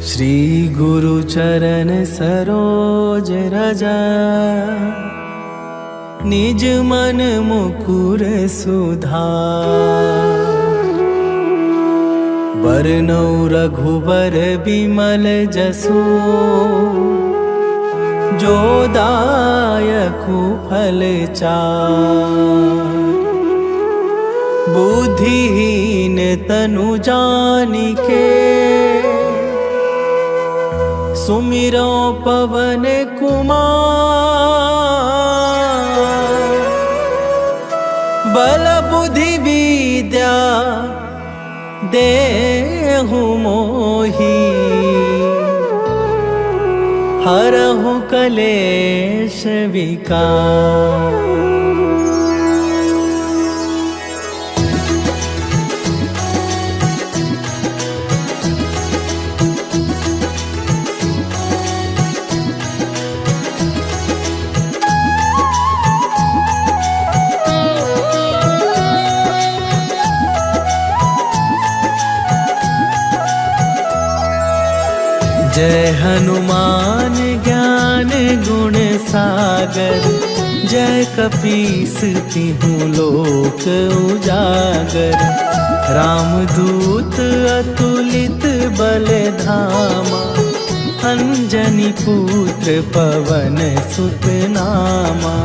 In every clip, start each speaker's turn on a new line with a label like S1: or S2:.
S1: श्री गुरु चरण सरोज रज, निज मन मुकुर सुधार। बरनौ रघुबर बिमल जसु, जो दायकु फल चार। बुद्धिहीन तनु जानिके, सुमिरो पवन कुमार। बल बुद्धि विद्या देहु मोहि, हरहु कलेश विकार। जय हनुमान ज्ञान गुण सागर, जय कपीस तिहु लोक उजागर। रामदूत अतुलित बल धामा, अंजनी पुत्र पवन सुत नामा।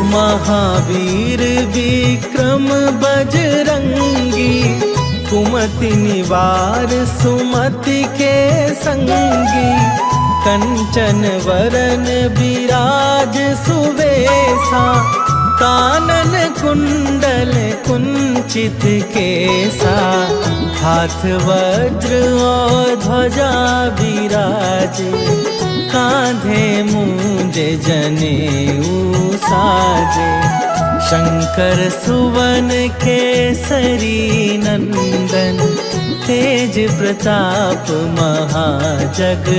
S1: महावीर विक्रम बजरंगी, कुमति निवार सुमति के संगी। कंचन वरन विराज सुवेशा, कानन कुंडल कुंचित केसा। हाथ वज्र और ध्वजा विराजे, कांधे मूंज जनेऊ साजे। शंकर सुवन केसरी नंदन, तेज प्रताप महाजगवंदन।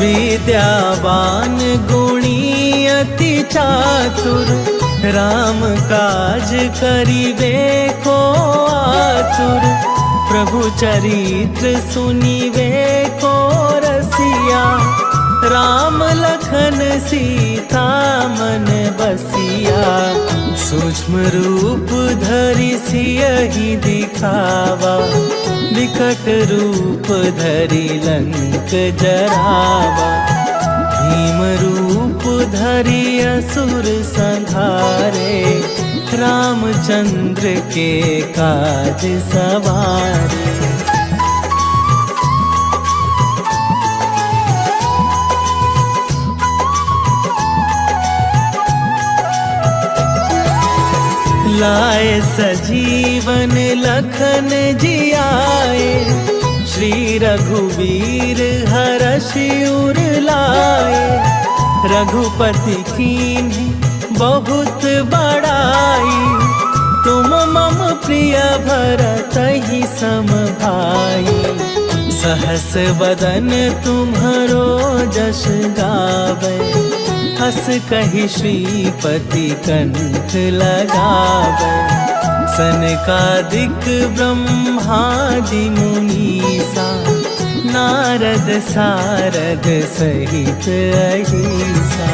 S1: विद्यावान गुणी अति चातुर, राम काज करिबे को आतुर। प्रभु चरित्र सुनिबे को रसिया, राम लखन सीता मन बसिया। सूक्ष्म रूप धरि सियहि दिखावा, विकट रूप धरि लंक जरावा। भीम रूप धरि असुर संहारे, रामचंद्र के काज सवारे। लाए सजीवन लखन जियाए, श्री रघुवीर हरषि उर लाए। रघुपति कीन्ही बहुत बड़ाई, तुम मम प्रिय भरतहि सम भाई। सहस बदन तुम्हरो जस गावे, हस कहि श्रीपति कंठ लगावे। सनकादिक ब्रह्मादि मुनीसा, नारद सारद सहित अहिसा।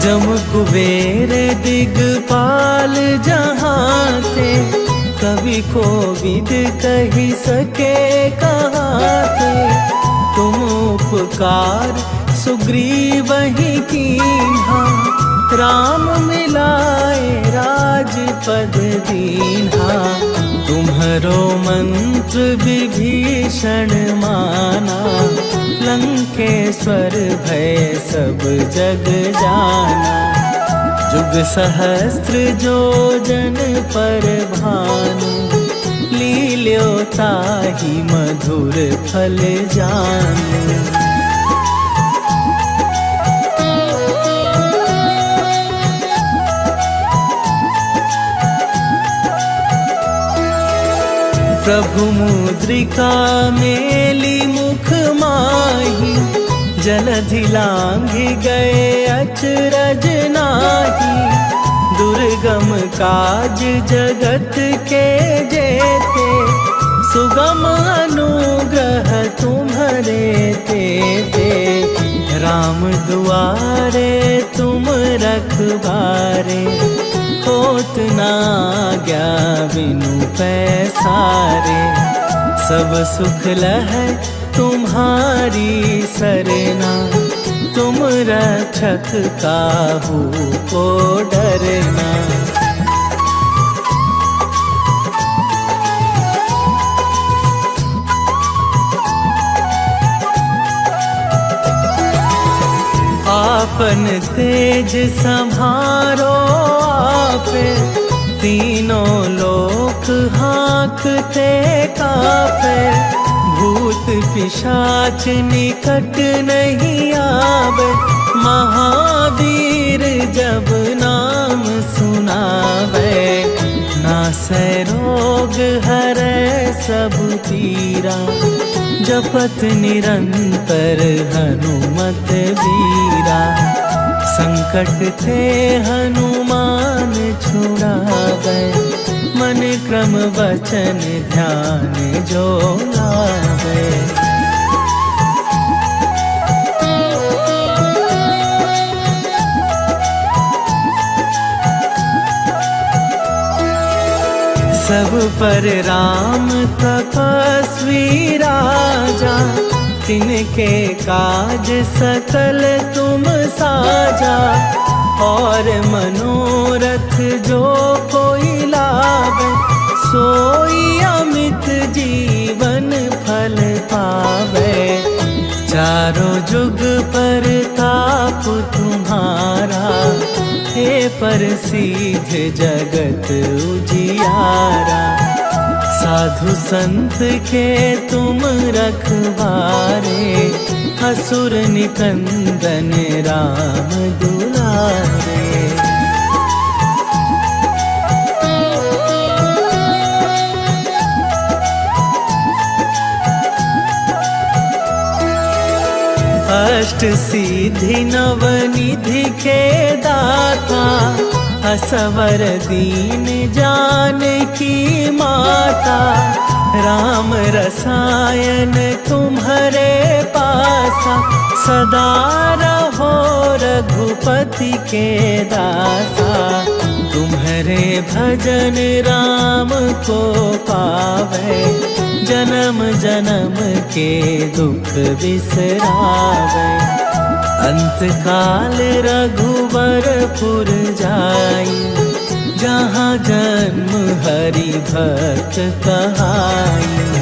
S1: जम कुबेर दिगपाल जहाँ थे, कवि कोविद कही सके कहाँ थे। तुम उपकार सुग्रीवहि कीन्हा, राम मिलाए राजपद दीन्हा। तुम्हरो मंत्र विभीषण माना, लंकेश्वर भय सब जग जाना। जुग सहस्त्र जो जन पर भानु, लील्यो ताही मधुर फल जानू। प्रभु मुद्रिका मेली मुख माही, जलधि लांघि गए अचरज नाही। दुर्गम काज जगत के जेते, सुगम अनुग्रह तुम्हारे तेते। राम दुआरे तुम रखबारे, होत ना आज्ञा बिनु पैसारे। सब सुख लहै तुम्हारी सरना, तुम रक्षक काहू को डरना। आपन तेज संभारो आपे, तीनों लोक हाँकते कापे। भूत पिशाच निकट नहीं आवे, महावीर जब नाम सुनावे। नासै रोग हरै सब पीरा, जपत निरंतर हनुमत बीरा। संकट ते हनुमान छुड़ावे, मन क्रम वचन ध्यान जो लावे। सब पर राम तपस्वी राजा, तिनके काज सकल तुम साजा। और मनोरथ जो कोई लावे, सोई अमित जीवन फल पावे। चारों जुग पर ताप तुम्हारा, हे प्रसिद्ध जगत उजियारा। साधु संत के तुम रखवारे, असुर निकंदन राम दुलारे। अष्ट सिद्धि नवनिधि के दाता, असवर दीन जानकी माता। राम रसायन तुम्हारे पासा, सदा रहो रघुपति के दासा। तुम्हारे भजन राम को पावे, जन्म जन्म के दुख बिसरावे। अंत काल रघुवरपुर जाई, जहाँ जन्म हरि भक्त कहाई।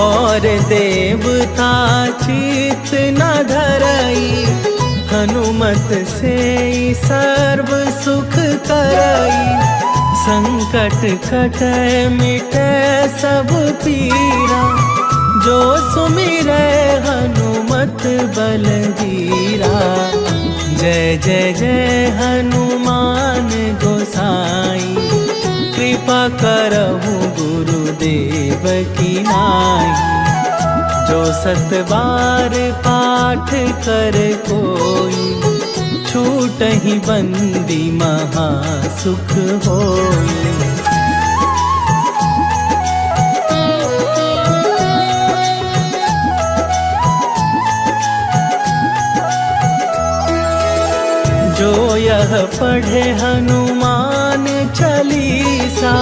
S1: और देवता चित न धरई, हनुमत से सर्व सुख करई। संकट कटै मिटै सब पीरा, जो सुमिरै हनुमत बलबीरा। जय जय जय हनुमान गोसाई, कृपा करहु गुरुदेव की नाई। जो सत बार पाठ कर कोई, छूटहि बंदी महा सुख होई। जो यह पढ़े हनुमान चालीसा,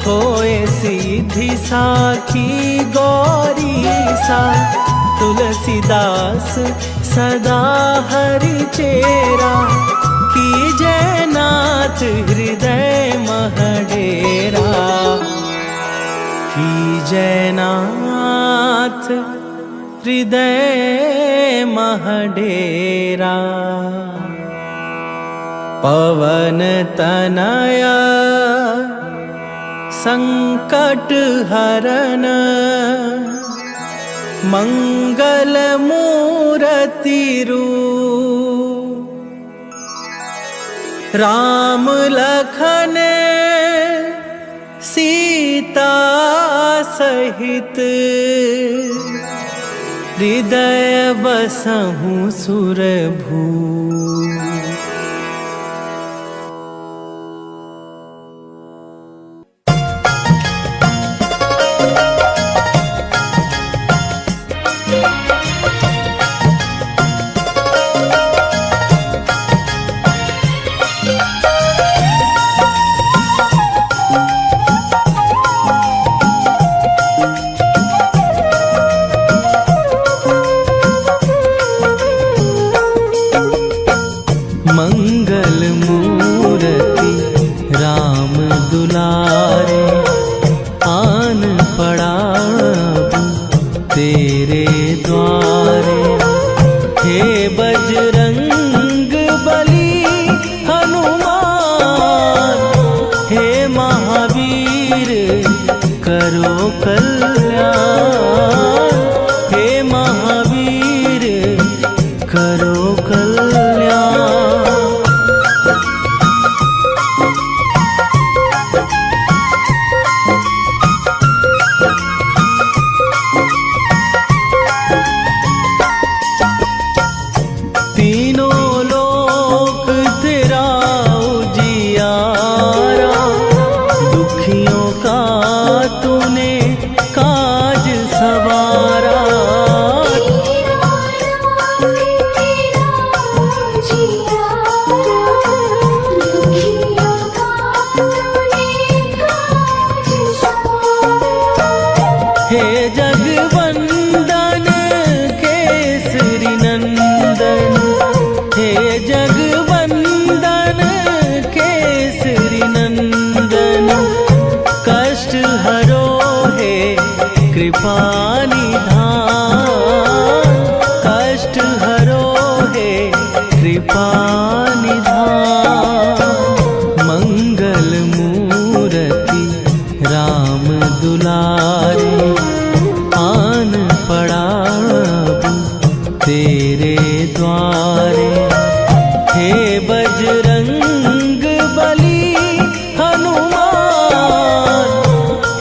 S1: होए सिद्धि साखी गौरीसा। तुलसीदास सदा हरि चेरा, कीजय नाथ हृदय महडेरा। कीजय नाथ हृदय महडेरा। पवन तनया संकट हरन, मंगल मूर्ति रूप। राम लखन सीता सहित, हृदय बसहु सुरभू। मंगल मूर्ति राम दुलारे, आन पड़ा तेरे द्वारे। हे बजरंग बली हनुमान, हे महावीर करो कल्याण। हे महावीर करो कल्याण। तीनों लोक तेरा उजियारा, दुखियों का तूने काज सवारा। हे जगवंदन केसरी नंदन, हे जगवंदन केसरी नंदन। कष्ट हरो हे कृपा निधान, कष्ट हरो हे कृपा निधान। मंगल मूर्ति राम दुलारे, आन पड़ा तेरे द्वारे। हे बजरंग बली हनुमान,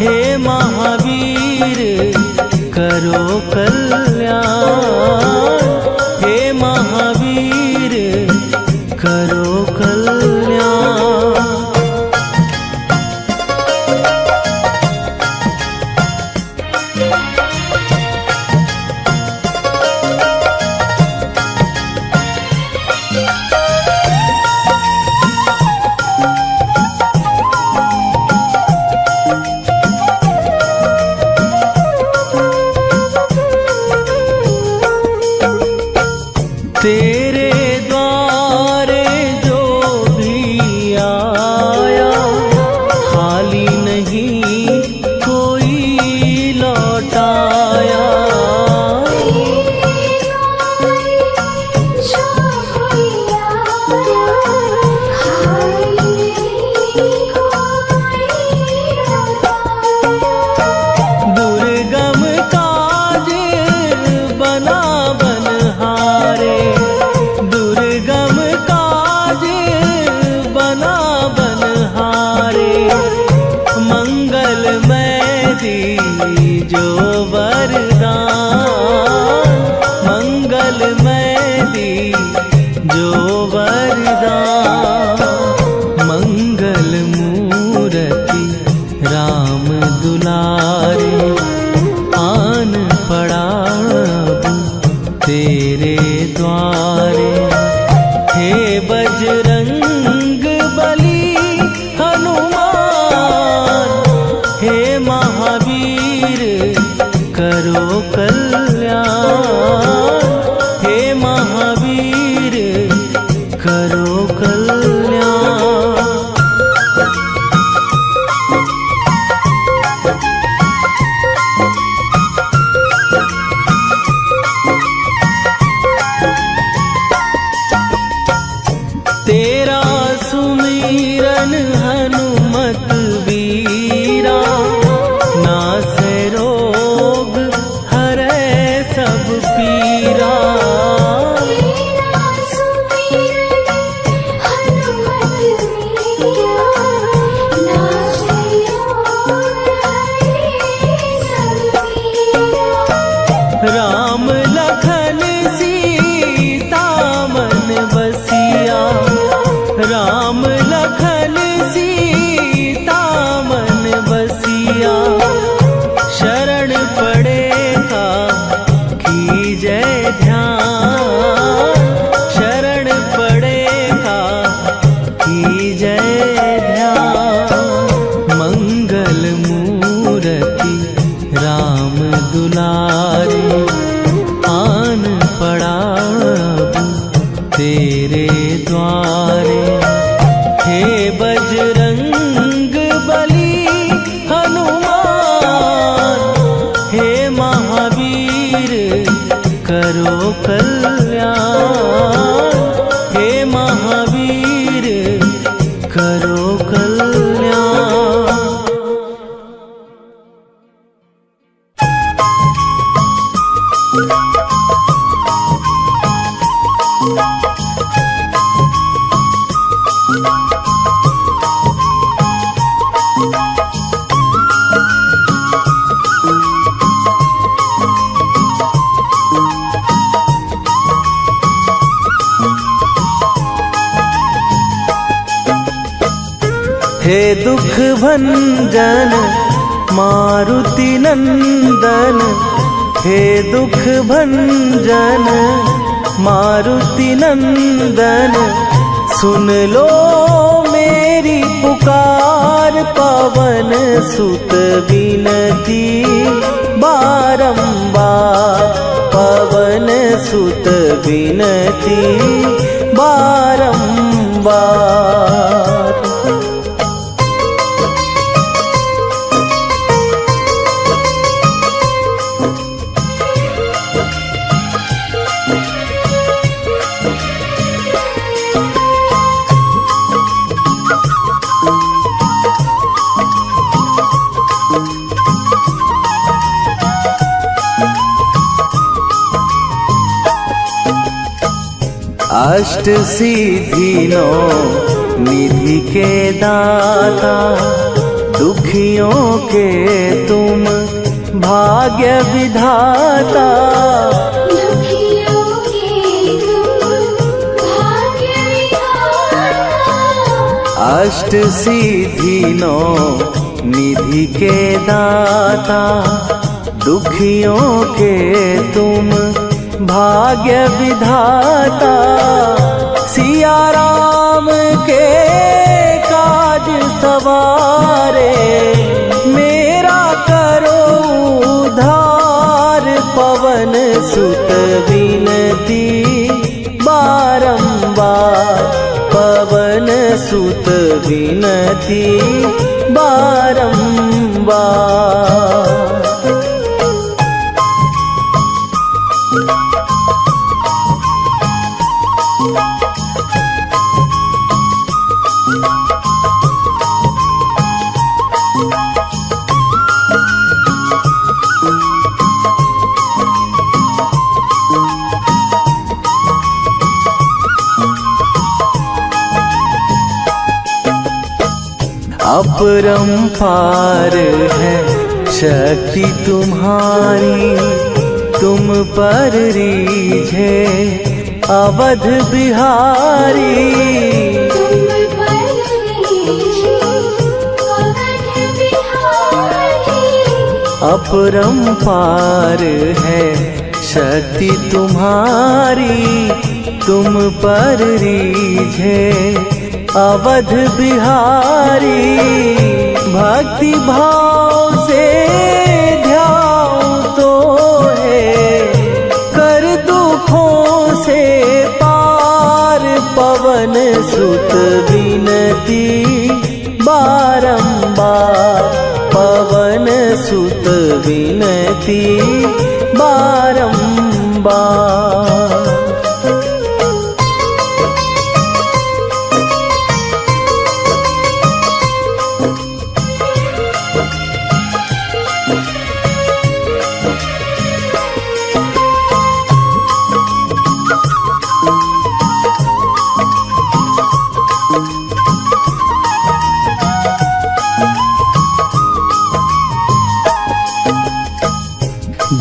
S1: हे महावीर करो कल्याण। हे महावीर करो कल्याण। तेरे द्वारे जो भी आया, खाली नहीं कोई लौटाया। दुर्गम काज बना बनहारे, दुर्गम काज बना बनहारे। मंगलमय दीजो वरदान, मंगलमय दीजो वरदान। मंगल मूर्ति राम दुलारे, आन पड़ा तेरे द्वारे। हे बजरंग बली हनुमान, हे महावीर करो कल्याण। हे महावीर करो कल्याण। राम लखन सीता मन बसिया, राम लखन सीता मन बसिया। शरण पड़े का कीजय ध्यान, शरण पड़े का कीजय ध्यान। मंगल मूर्ति राम दुलारी, आन पड़ा अब तेरे द्वारे। हे बजरंग बली हनुमान, हे महावीर करो कल्याण, हे महावीर करो कल्याण। हे दुख भंजन मारुति नंदन, हे दुख भंजन मारुति नंदन। सुन लो मेरी पुकार, पवन सुत विनती बारंबार, पवन सुत विनती बारंबार। अष्ट सिद्धि नौ निधि के दाता, दुखियों के तुम भाग्य विधाता।
S2: दुखियों के तुम भाग्य विधाता।
S1: अष्ट सिद्धि नौ निधि के दाता, दुखियों के तुम भाग्य विधाता। सिया राम के काज सवारे, मेरा करो उद्धार। पवन सुत विनती बारंबार, पवन सुत विनती बारंबार। अपरंपार है शक्ति तुम्हारी, तुम पर रीझे अवध बिहारी।
S2: तुम पर रीझे अवध बिहारी।
S1: अपरंपार है शक्ति तुम्हारी, तुम पर रीझे अवध बिहारी। भक्ति भाव से ध्याओ तो है, कर दुखों से पार। पवन सुत विनती बारंबार, पवन सुत विनती बारंबार।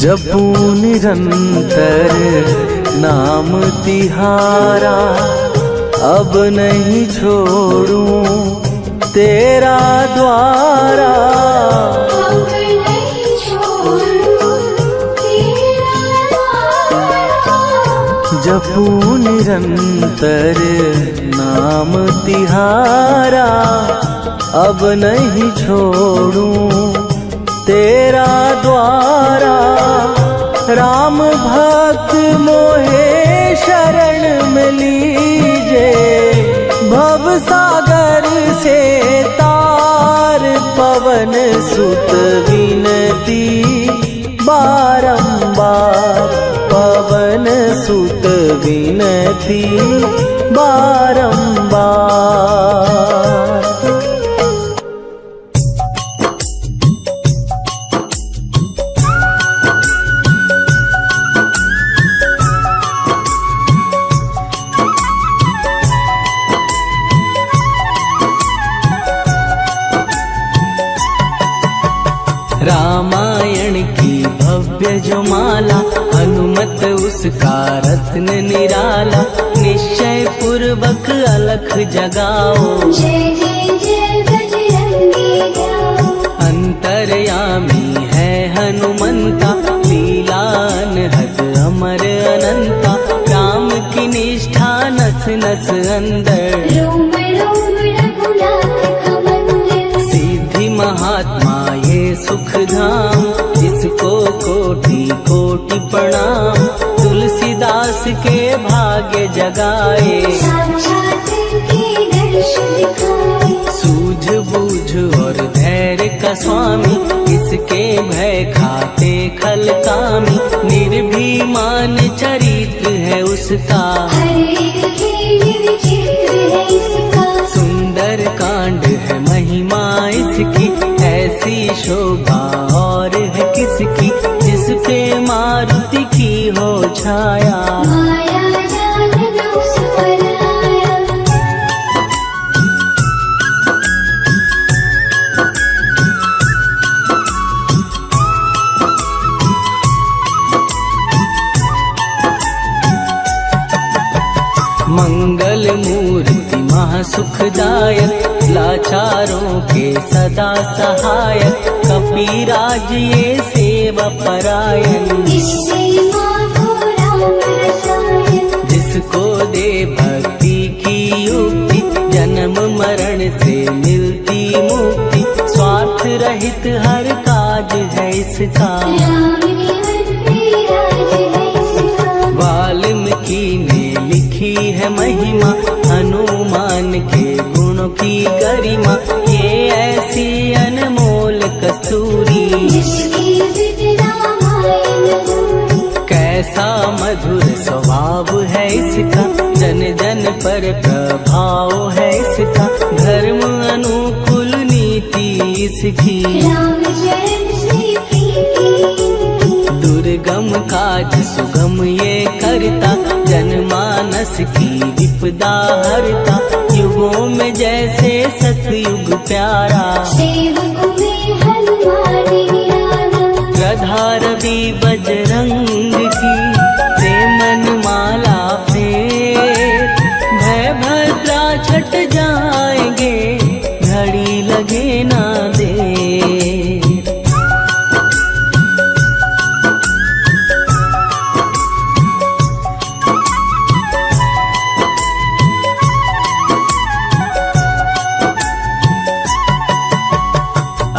S1: जपू निरंतर नाम तिहारा, अब नहीं छोड़ूं तेरा द्वारा।
S2: अब नहीं छोड़ूं तेरा द्वारा।
S1: जपू निरंतर नाम तिहारा, अब नहीं छोड़ूं तेरा द्वारा। राम भक्त मोहे शरण में लीजे, भव सागर से तार पवन सुत विनती बारंबार। पवन सुत विनती बारंबार। रामायण की भव्य जो माला, हनुमत उसका रत्न निराला। निश्चय पूर्वक अलख जगाओ,
S2: जय जय जय बजरंगी जाओ।
S1: अंतर्यामी है हनुमंता, लीला अनहद अमर अनंता। राम की निष्ठा नस नस अंदर,
S2: रोम रोम रघुनाथ का मंदिर।
S1: सिद्धि महात्मा ये सुख धाम, जिसको कोटि कोटि प्रणाम। तुलसीदास के भाग्य जगाए,
S2: साक्षात के दर्शन दिखाए।
S1: सूझ बूझ और धैर्य का स्वामी, इसके भय खाते खल कामी। निर्भीमान चरित्र है उसका,
S2: हर एक खेल विचित्र है इसका।
S1: सुंदर कांड है महिमा इसकी, ऐसी शोभा और है किसकी। जिस पे मारुति की हो छाया,
S2: माया जाल न उस पर आया।
S1: मंगल मूर्ति महासुखदायक, लाचारों के सदा सहायक। कपीराज ये सेवा परायण,
S2: इससे माधो राम रसायन।
S1: जिसको दे भक्ति की युक्ति, जन्म मरण से मिलती मुक्ति। स्वार्थ रहित हर काज है इसका,
S2: राम निवन पे राज है इसका।
S1: वाल्मीकि ने लिखी है महिमा, हनुमान के गुणों की गरिमा। ये ऐसी अनमोल कस्तूरी,
S2: जिसकी जिद रामायण दूरी।
S1: कैसा मधुर स्वभाव है इसका, जन जन पर प्रभाव है इसका। धर्म अनुकूल नीति इसकी,
S2: राम चरण से प्रीति।
S1: दुर्गम काज सुगम ये करता, जनमानस की विपदा हरता। युगों में जैसे सतयुग प्यारा,
S2: सेवक में हनुमान निराला।
S1: गधा रवि बजरंग की प्रेमन माला फेर। भय भद्रा छट जाएंगे, घड़ी लगे ना देर।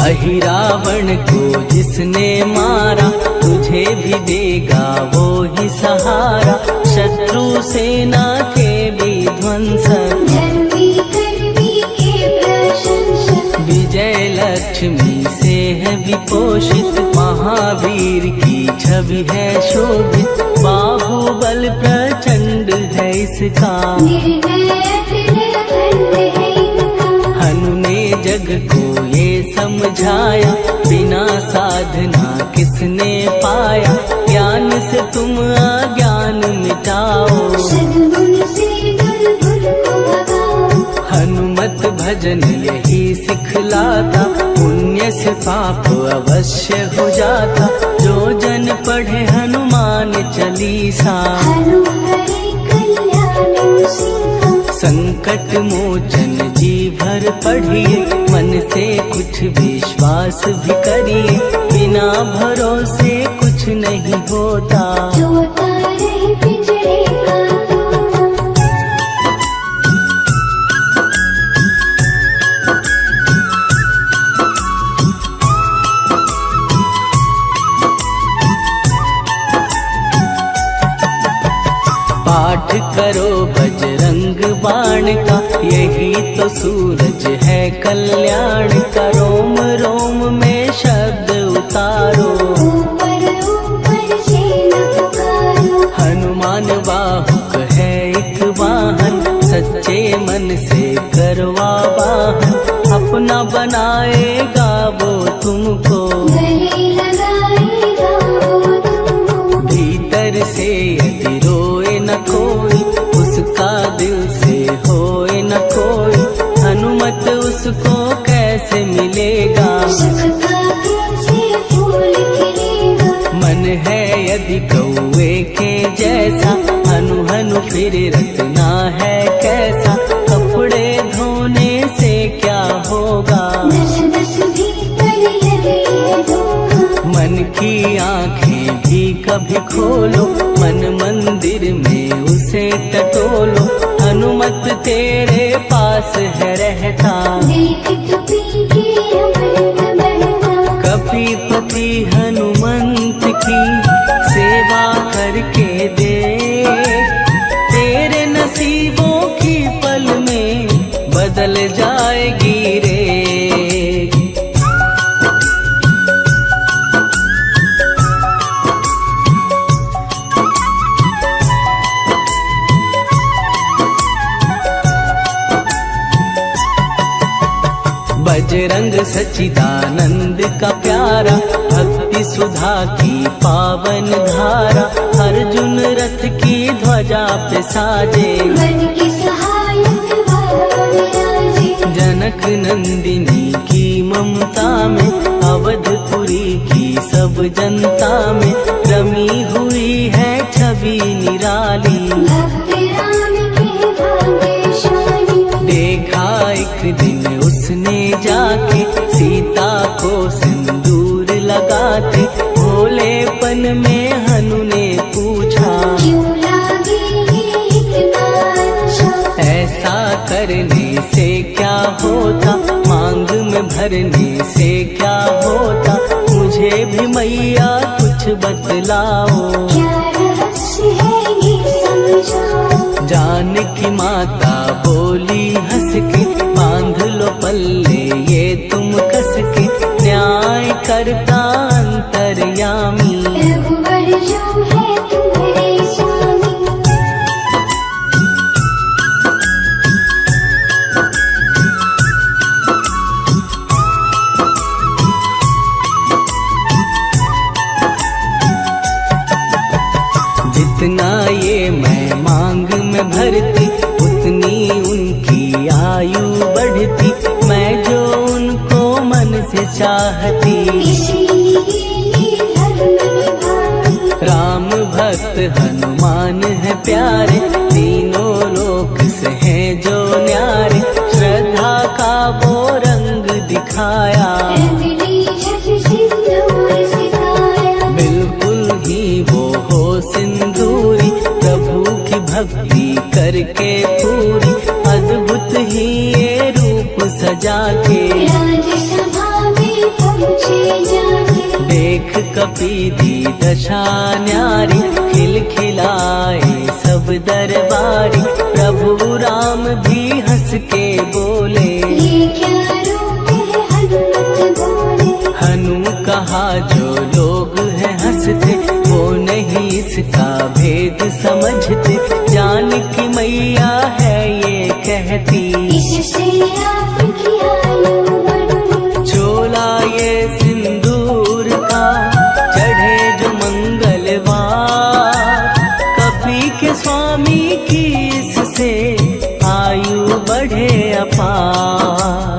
S1: अहिरावण को जिसने मारा, तुझे भी देगा वो ही सहारा। शत्रु सेना के विध्वंसक,
S2: धर्मी कर्मी के प्रशंसक।
S1: विजय लक्ष्मी से है विपोषित। महावीर की छवि है शोभित, बाहुबल प्रचंड है इसका।
S2: निर्णय अखंड है इनका।
S1: हनु ने जग को ये समझाया, बिना साधना किसने पाया। ज्ञान से तुम अज्ञान मिटाओ,
S2: सद्गुण से दुर्गुण को भगाओ।
S1: हनुमत भजन यही सिखलाता, पुण्य से पाप अवश्य हो जाता। जो जन पढ़ चालीसा।
S2: हनुमरे कल्याण सिंह
S1: संकट मोचन जी भर पढ़िए, मन से कुछ विश्वास भी करिए, बिना भरोसे कुछ नहीं होता।
S2: जो तारे पिंजरे का तोता।
S1: पाठ करो बजरंग बाण का, यही तो सूरज है कल्याण का। रोम रोम में शब्द उतारो,
S2: ऊपर ऊपर से न पुकारो।
S1: हनुमान बाहुक है एक वाहन, सच्चे मन से करवा वाहन। अपना बनाएगा वो तुमको,
S2: गले लगाएगा वो तुमको।
S1: भीतर से यदि रोए न कोई, उसका दिल से होए न कोई। हनुमत उसको कैसे मिलेगा,
S2: सुख का कैसे फूल खिलेगा।
S1: मन है यदि कौवे के जैसा, हनु हनु फिर रखना है कैसा। कपड़े धोने से क्या होगा,
S2: दस दस भीतर लगे धोखा।
S1: मन की आंखें भी कभी खोलो, मन मंदिर में उसे टटोलो। हनुमत तेरे पास है रहता,
S2: देख कपी के अमृत बहता।
S1: कपीपति हनुमंत की सेवा करके दे, तेरे नसीबों की पल में बदल जाएगी रे। बजरंग सच्चिदानंद का प्यारा, भक्ति सुधा की पावन धारा। अर्जुन रथ की ध्वजा पे साजे,
S2: मन के सहायक भाव विराजे।
S1: जनक नंदिनी की ममता में, अवधपुरी की सब जनता में रमी हुई है छवि निराली।
S2: भक्त राम के भाग्यशाली।
S1: देखा एक दिन उसने जाके, सीता को सिंदूर लगाते। भोलेपन में हनु ने पूछा,
S2: क्यों लागे ये इतना अच्छा।
S1: ऐसा करने से क्या होता, मांग में भरने से क्या होता। मुझे भी मैया कुछ बतलाओ,
S2: क्या रहस्य है ये समझाओ।
S1: जानकी माता बोली हंस के, बांध लो पल्ले ये तुम कस के। न्याय करता अंतर्यामी,
S2: रघुवर जो है तुम्हारे स्वामी।
S1: जितना ये मैं मांग में भरती, उतनी उनकी आयु बढ़ती। मैं जो उनको मन से चाहती,
S2: इसीलिए धर्म निभाती।
S1: राम भक्त हनुमान है प्यारे, तीनों लोक से हैं जो न्यारे। श्रद्धा का वो रंग दिखाया,
S2: रंगली झट सिंदूर सिखाया।
S1: बिल्कुल ही वो हो सिंदूरी, प्रभु की भक्ति करके पूरी। अद्भुत ही ये रूप सजा के,
S2: राज्यसभा में पहुँचे जाके।
S1: देख कपी दी दशा न्यारी, खिलखिलाए सब दरबारी। प्रभु राम भी हंस के बोले,
S2: ये क्या रूप है हनुमत बोले।
S1: हनु कहा जो लोग हैं हंसते, वो नहीं इसका भेद समझते। जानकी मैया है ये कहती,
S2: इससे आपकी आयु बढ़ती।
S1: चोला ये सिंदूर का चढ़े जो मंगलवार, कपी के स्वामी की इससे आयु बढ़े अपार।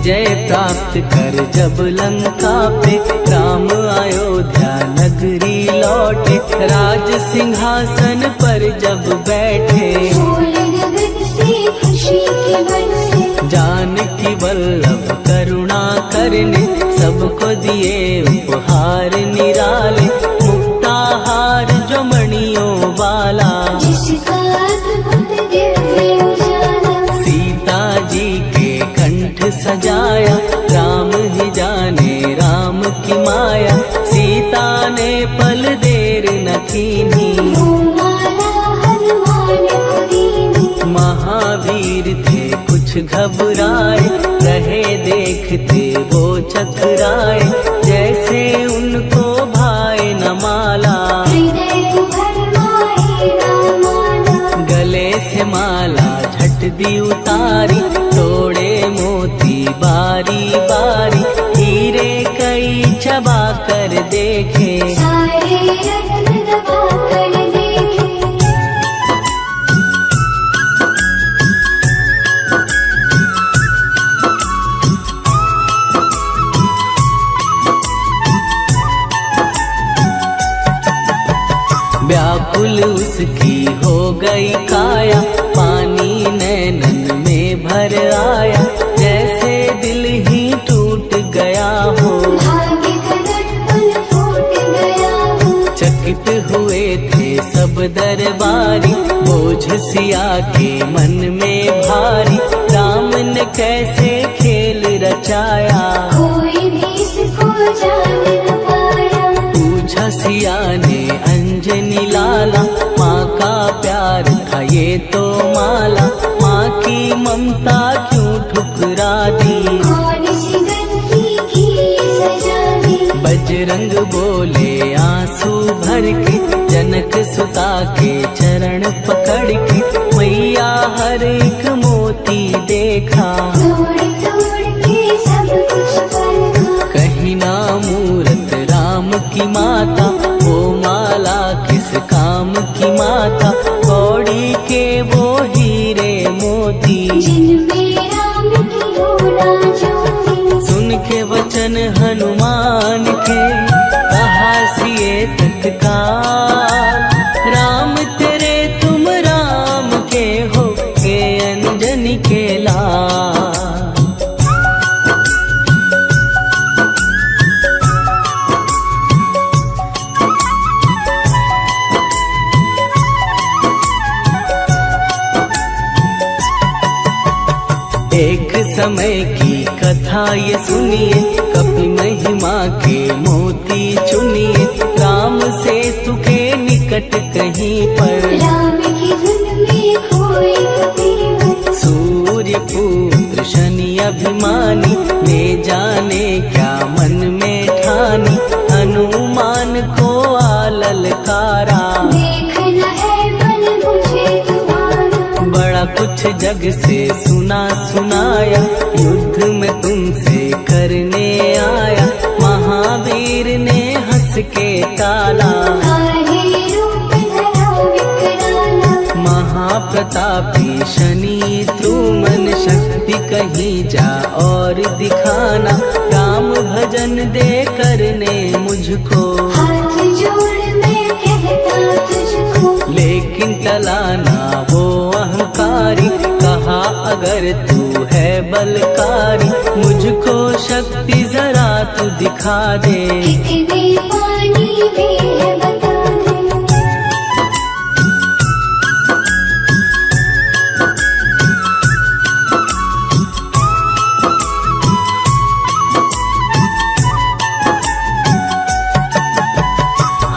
S1: विजय प्राप्त कर जब लंका पे राम अयोध्या नगरी लौटे, राज सिंहासन पर जब बैठे,
S2: फूल नगन से खुशी के बरसे,
S1: जानकी वल्लभ करुणा करने, सबको दिए उपहार निराले, मुक्ताहार जो मणियों वाला,
S2: जिसका अद्भुत दिव्य उजाला,
S1: सीता जी के कंठ सजाया, राम ही जाने राम की माया, सीता ने पल देर न कीन्ही,
S2: वो माला हनुमान को दीनी,
S1: महावीर थे कुछ घबराए, रहे देखते वो चकराए, जैसे उनको भाए न माला,
S2: हृदय भरमाए रामाला,
S1: गले से माला झट दी उतारी, तोड़े मोती बारी बारी, हीरे कई चबा कर देखे,
S2: सारे रत्न दबा कर देखे,
S1: व्याकुल उसकी हो गई काया, पानी नैनन में भर आया, जैसे दिल ही टूट गया हो,
S2: भाग्य का दर्पण फूट गया हो,
S1: चकित हुए थे सब दरबारी, बोझ सिया के मन में भारी, राम ने कैसे खेल रचाया,
S2: कोई भी इसको जान न पाया,
S1: पूछा सिया ने अंजनी लाला, माँ का प्यार था ये तो माला, माँ की ममता क्यों ठुकरा दी,
S2: कौन सी गलती की सजा दी,
S1: बजरंग बोले आंसू भर के, जनक सुता के चरण पकड़ के, मैया हर एक मोती देखा,
S2: तोड़ तोड़ के सब कुछ परखा,
S1: कहीं ना मूरत राम की माता, वो माला किस काम की माता, कौड़ी के वो हीरे मोती,
S2: जिनमें राम की होना ज्योति,
S1: सुन के वचन हनुमान के, कहा सिए तत्काल, राम तेरे तुम राम के हो के अंजनी के लाल, एक समय की कथा ये सुनिए, कपि महिमा के मोती चुनिए, राम सेतु के निकट कहीं पर,
S2: राम की धुन में खोए कबीर,
S1: सूर्य पुत्र शनि अभिमानी, ने जाने क्या मन में ठानी, हनुमान को आललकारा,
S2: देखना है बल मुझे तुम्हारा,
S1: बड़ा कुछ जग से सुना सुनाया, युद्ध में तुमसे करने आया, महावीर ने हंस के टाला,
S2: काहे रूप धरा विकराला,
S1: महाप्रतापी शनि तू मन शक्ति कहीं जा और दिखाना, राम भजन दे करने मुझको,
S2: हाथ जोड़ मैं कहता तुझको,
S1: लेकिन टलाना वो अहंकारी, कहा अगर तू है बलकारी, मुझको शक्ति जरा तू दिखा दे,
S2: कितने पानी भी है बता दे,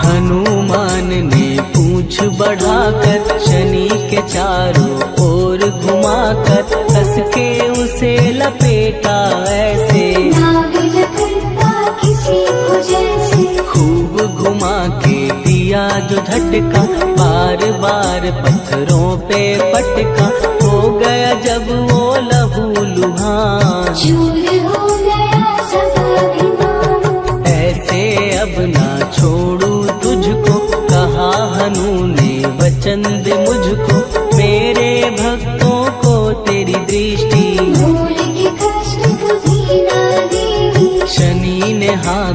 S1: हनुमान ने पूछ बढ़ाकर, शनि के चारों ओर घुमाकर, कस के उसे लपेटा ऐसे,
S2: नाग लकड़ता किसी को जैसे,
S1: खूब घुमा के दिया जो झटका, बार बार पत्थरों पे पटका, हो गया जब वो लहू लुहान,
S2: चूर हो गया सब अभिमान,
S1: ऐसे अब ना छोड़ू तुझको, कहा हनु ने वचन दे मुझको, मेरे भक्तों को तेरी दृष्टि,
S2: भूल के कष्ट कभी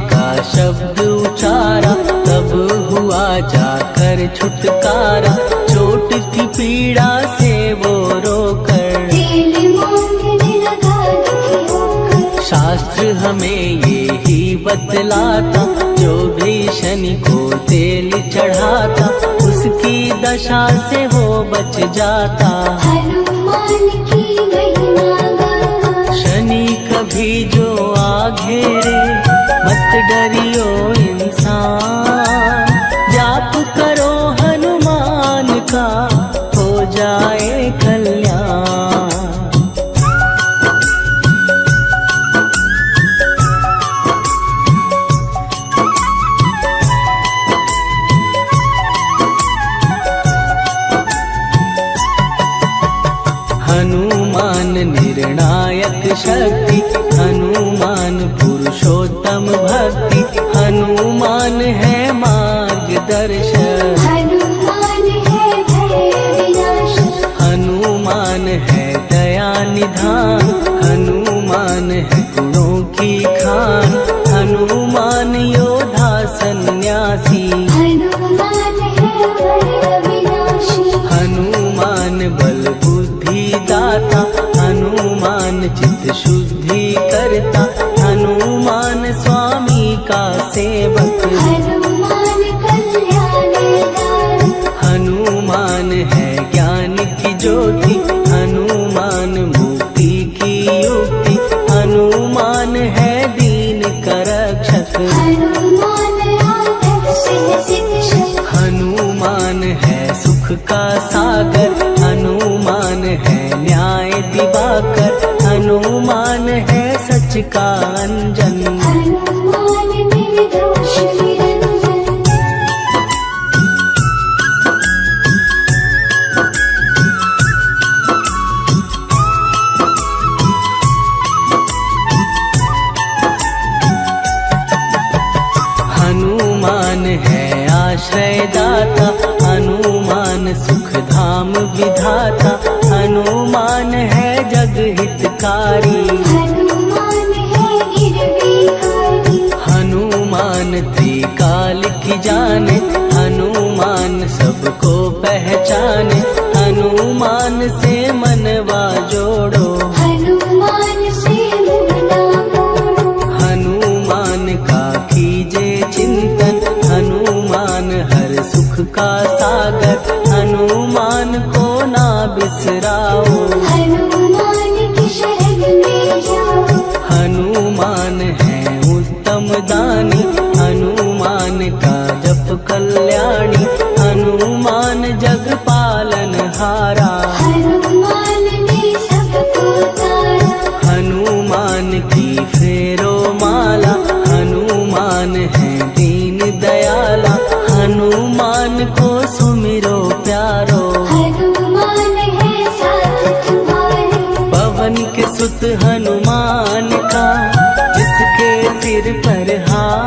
S1: का शब्द उचारा, तब हुआ जाकर छुटकारा। चोट की पीड़ा से वो रोकर
S2: तेल मांगने लगा दुखी होकर।
S1: शास्त्र हमें ये ही बतलाता, जो भी शनि को तेल चढ़ाता, उसकी दशा से वो बच जाता।
S2: हनुमान की महिमा गाता।
S1: शनि कभी जो आ घेरे, मत डरियो इंसान। जाप करो हनुमान का, हो जाए कल्याण। हनुमान निर्णायक शक्ति, हनुमान पुरुषोत्तम भक्ति। हनुमान है मार्गदर्शक,
S2: हनुमान है भय विनाशक।
S1: हनुमान है दया निधान। हनुमान है गुणों की खान, हनुमान योद्धा सन्यासी।
S2: हनुमान है भय विनाशी।
S1: हनुमान बल बुद्धि दाता, हनुमान चित्त शुद्धि करता। हनुमान स्वामी का सेवक,
S2: हनुमान कल्याणकारी।
S1: हनुमान है ज्ञान की ज्योति। हनुमान मुक्ति की युक्ति, हनुमान है दीन का रक्षक।
S2: हनुमान आदर्श है शिक्षक।
S1: हनुमान है सुख का सागर, हनुमान है न्याय दिवाकर। हनुमान है सच का अंजन।
S2: हनुमान निर्दोष निरंजन।
S1: हनुमान है आश्रयदाता, हनुमान सुख धाम विधाता। हनुमान है जग हितकारी,
S2: हनुमान है निर्विकारी।
S1: हनुमान त्रिकाल की जाने। हनुमान सबको पहचाने, हनुमान से मनवा जोड़ो।
S2: हनुमान से मुँह ना मोड़ो।
S1: हनुमान का कीजे चिंतन, हनुमान हर सुख का सागर। हनुमान को ना बिसराओ,
S2: हनुमान की शरण में जाओ।
S1: हनुमान है उत्तम दानी। हनुमान का जप कल्याणी, हनुमान जग पालन हारा।
S2: हनुमान ने सबको तारा।
S1: हनुमान की फेरो माला, हनुमान है दीन दयाला। हनुमान को सुमिरो प्यारो,
S2: हनुमान है साथ तुम्हारे।
S1: पवन के सुत हनुमान का, जिसके सिर पर हाथ